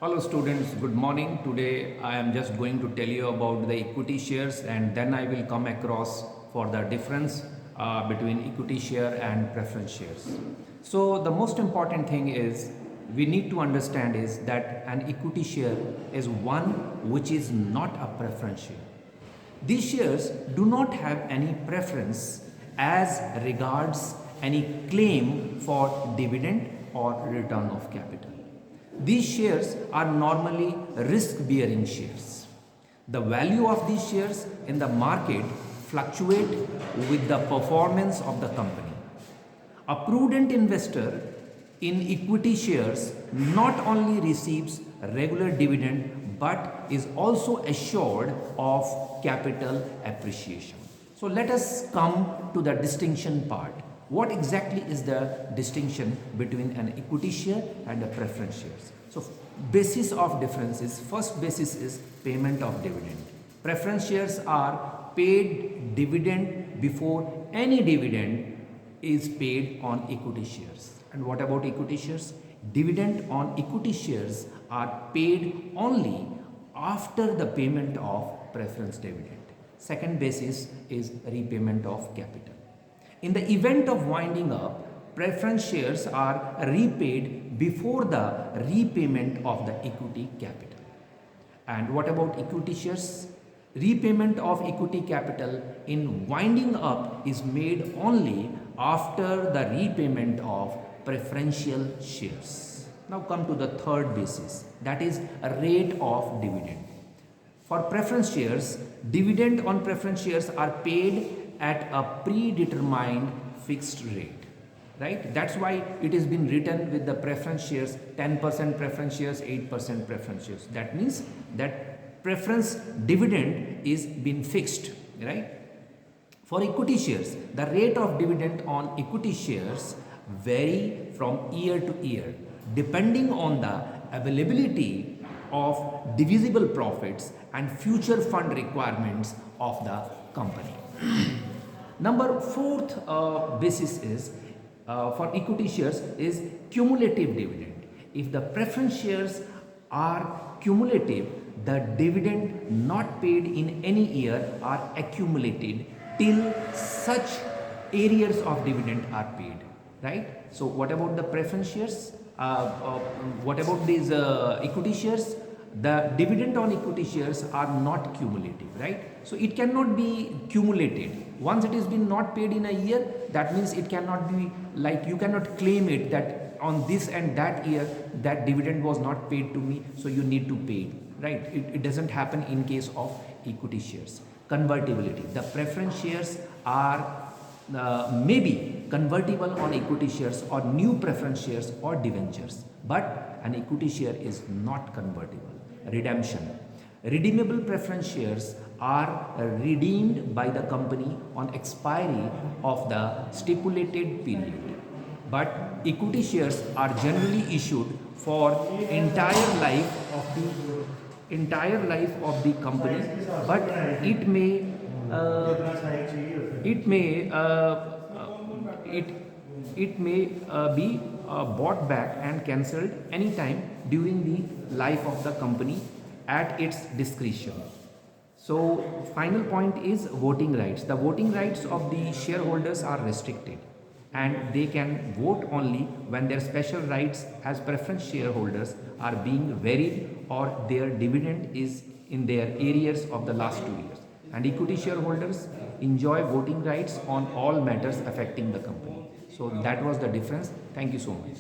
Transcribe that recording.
Hello students, good morning. Today I am just going to tell you about the equity shares and then I will come across for the difference between equity share and preference shares. So the most important thing is we need to understand is that an equity share is one which is not a preference share. These shares do not have any preference as regards any claim for dividend or return of capital. These shares are normally risk bearing shares. The value of these shares in the market fluctuate with the performance of the company. A prudent investor in equity shares not only receives regular dividend but is also assured of capital appreciation. So let us come to the distinction part. What exactly is the distinction between an equity share and a preference shares? So basis of difference is, first basis is payment of dividend. Preference shares are paid dividend before any dividend is paid on equity shares. And what about equity shares? Dividend on equity shares are paid only after the payment of preference dividend. Second basis is repayment of capital. In the event of winding up, preference shares are repaid before the repayment of the equity capital. And what about equity shares? Repayment of equity capital in winding up is made only after the repayment of preferential shares. Now come to the third basis, that is a rate of dividend. For preference shares, dividend on preference shares are paid at a predetermined fixed rate. Right? That's why it has been written with the preference shares, 10% preference shares, 8% preference shares. That means that preference dividend is been fixed, right? For equity shares, the rate of dividend on equity shares vary from year to year depending on the availability of divisible profits and future fund requirements of the company. Number fourth basis is for equity shares is cumulative dividend. If the preference shares are cumulative, the dividend not paid in any year are accumulated till such arrears of dividend are paid, right? So what about the preference shares? What about these equity shares? The dividend on equity shares are not cumulative, right? So it cannot be cumulated. Once it has been not paid in a year, that means it cannot be like, you cannot claim it that on this and that year that dividend was not paid to me, so you need to pay it, right? It doesn't happen in case of equity shares. Convertibility. The preference shares are maybe convertible on equity shares or new preference shares or debentures, but an equity share is not convertible. Redemption. Redeemable preference shares are redeemed by the company on expiry of the stipulated period, but equity shares are generally issued for entire life of the company, but it may it it may be bought back and cancelled anytime during the life of the company at its discretion. So final point is voting rights. The voting rights of the shareholders are restricted and they can vote only when their special rights as preference shareholders are being varied or their dividend is in their arrears of the last 2 years. And equity shareholders enjoy voting rights on all matters affecting the company. So that was the difference. Thank you so much.